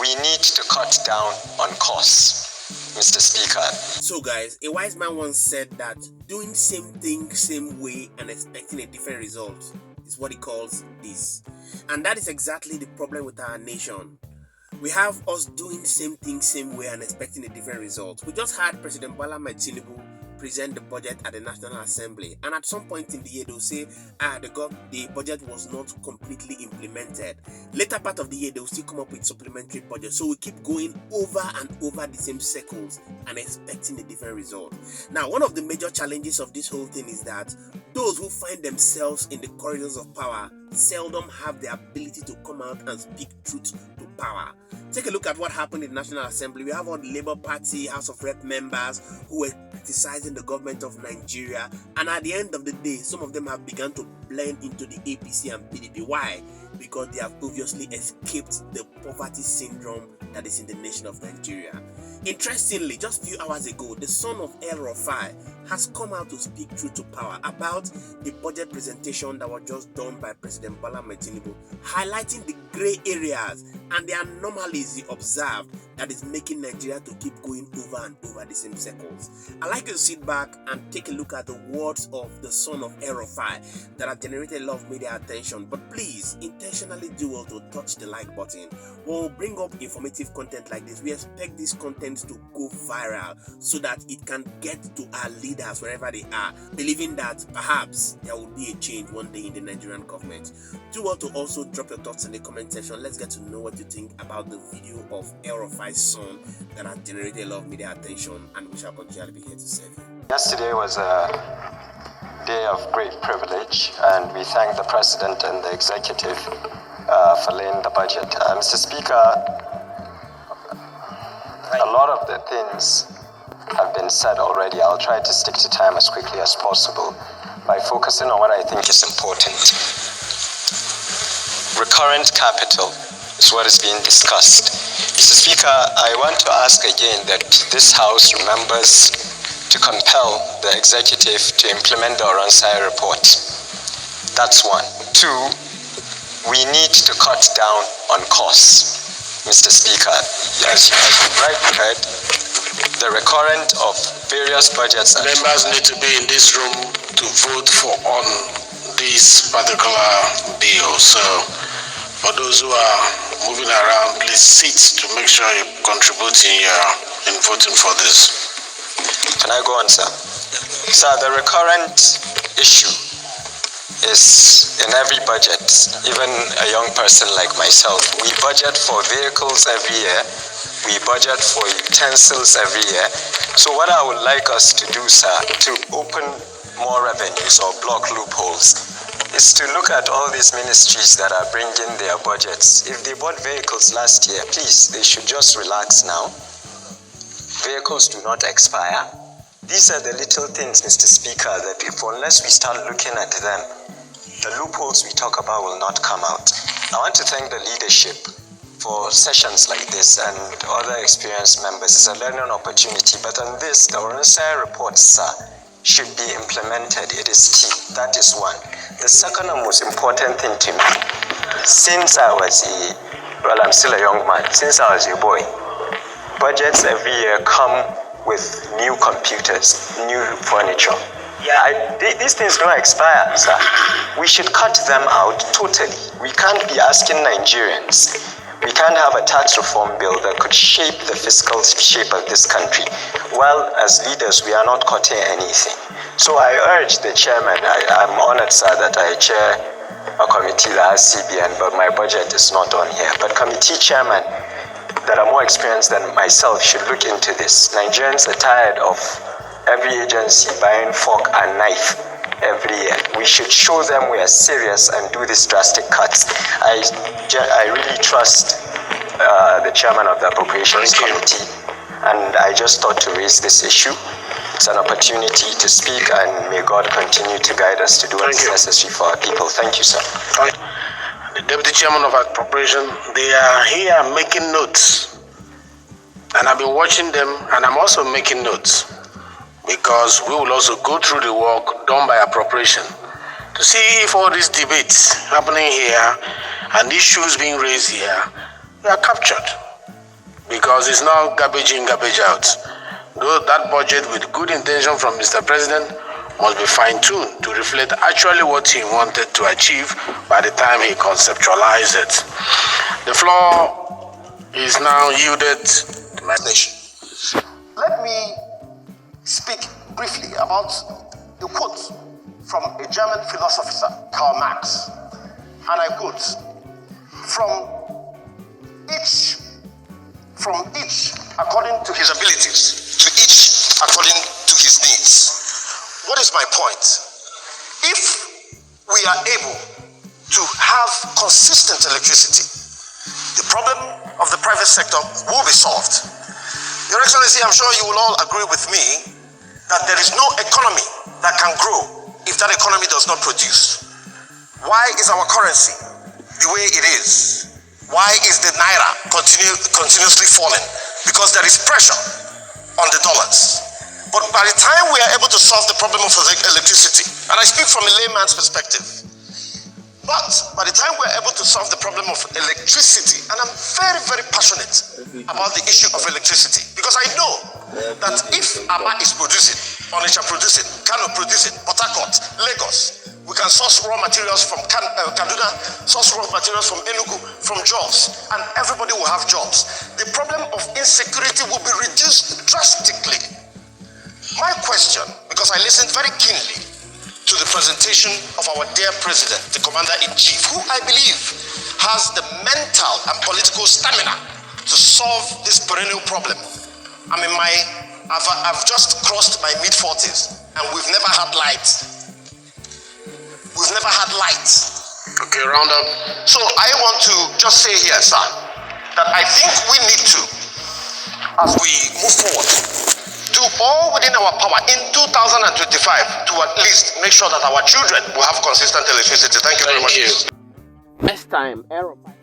we need to cut down on costs, Mr. Speaker. So guys, a wise man once said that doing same thing same way and expecting a different result is what he calls this. And that is exactly the problem with our nation. We have us doing same thing same way and expecting a different result. We just had President Tinubu present the budget at the National Assembly, and at some point in the year they'll say the budget was not completely implemented. Later part of the year they'll still come up with supplementary budget. So we keep going over and over the same circles and expecting a different result. Now, one of the major challenges of this whole thing is that those who find themselves in the corridors of power seldom have the ability to come out and speak truth to power. Take a look at what happened in the National Assembly. We have all the Labour Party, House of Rep members who were criticizing the government of Nigeria, and at the end of the day, some of them have begun to blend into the APC and PDP. Why? Because they have obviously escaped the poverty syndrome that is in the nation of Nigeria. Interestingly, just a few hours ago, the son of El-Rufai has come out to speak truth to power about the budget presentation that was just done by President Tinubu, highlighting the grey areas and the anomalies he observed that is making Nigeria to keep going over and over the same circles. I like you to sit back and take a look at the words of the son of El-Rufai that have generated a lot of media attention, but please intentionally do well to touch the like button. We'll bring up informative content like this. We expect this content to go viral so that it can get to our leaders wherever they are, believing that perhaps there will be a change one day in the Nigerian government. Do well to also drop your thoughts in the comment section. Let's get to know what you think about the video of El-Rufai's son that has generated a lot of media attention, and we shall continually be here to serve you. Yesterday was a day of great privilege, and we thank the President and the Executive for laying the budget. Mr. Speaker, a lot of the things have been said already. I'll try to stick to time as quickly as possible by focusing on what I think is important. Recurrent capital is what is being discussed. Mr. Speaker, I want to ask again that this House remembers to compel the Executive to implement the Oronsai report. That's one. Two, we need to cut down on costs. Mr. Speaker, as you rightly heard, the recurrent of various budgets. Members need to be in this room to vote on this particular bill. So, for those who are moving around, please sit to make sure you contribute in voting for this. Can I go on, sir? Sir, the recurrent issue is in every budget. Even a young person like myself, we budget for vehicles every year, we budget for utensils every year. So what I would like us to do, sir, to open more revenues or block loopholes, is to look at all these ministries that are bringing their budgets. If they bought vehicles last year, please, they should just relax now. Vehicles do not expire. These are the little things, Mr. Speaker, that unless we start looking at them, the loopholes we talk about will not come out. I want to thank the leadership for sessions like this and other experienced members. It's a learning opportunity, but on this, the Oronsai report, sir, should be implemented. It is key. That is one. The second and most important thing to me, since I was I'm still a young man, since I was a boy, budgets every year come with new computers, new furniture. These things don't expire, sir. We should cut them out totally. We can't be asking Nigerians. We can't have a tax reform bill that could shape the fiscal shape of this country. Well, as leaders, we are not cutting anything. So I urge the chairman, I'm honored, sir, that I chair a committee that has CBN, but my budget is not on here. But committee chairman that are more experienced than myself should look into this. Nigerians are tired of every agency buying fork and knife every year. We should show them we are serious and do these drastic cuts. I really trust the chairman of the Appropriations Committee, and I just thought to raise this issue. It's an opportunity to speak, and may God continue to guide us to do what is necessary for our people. Thank you, sir. The Deputy Chairman of Appropriation, they are here making notes, and I've been watching them, and I'm also making notes, because we will also go through the work done by appropriation to see if all these debates happening here and issues being raised here are captured. because it's not garbage in, garbage out. Though that budget with good intention from Mr. President must be fine-tuned to reflect actually what he wanted to achieve by the time he conceptualized it. The floor is now yielded to my nation. Let me speak briefly about a quote from a German philosopher, Karl Marx. And I quote, from each according to his abilities, to each according to his needs. What is my point? If we are able to have consistent electricity, the problem of the private sector will be solved. Your Excellency, I'm sure you will all agree with me that there is no economy that can grow if that economy does not produce. Why is our currency the way it is? Why is the Naira continuously falling? Because there is pressure on the dollars. But by the time we are able to solve the problem of electricity, and I speak from a layman's perspective, but by the time we're able to solve the problem of electricity, and I'm very, very passionate about the issue of electricity, because I know that if Aba is producing, Onitsha producing, Kanu producing, Port Harcourt, Lagos, we can source raw materials from Kaduna, source raw materials from Enugu, from Jos, and everybody will have jobs. The problem of insecurity will be reduced drastically. My question, because I listened very keenly to the presentation of our dear president, the commander-in-chief, who I believe has the mental and political stamina to solve this perennial problem. I've just crossed my mid-40s and we've never had light. We've never had light. Okay, round up. So I want to just say here, sir, that I think we need to, as we move forward, do all within our power in 2025 to at least make sure that our children will have consistent electricity. Thank you very much. Next time, ELRUFAI'S.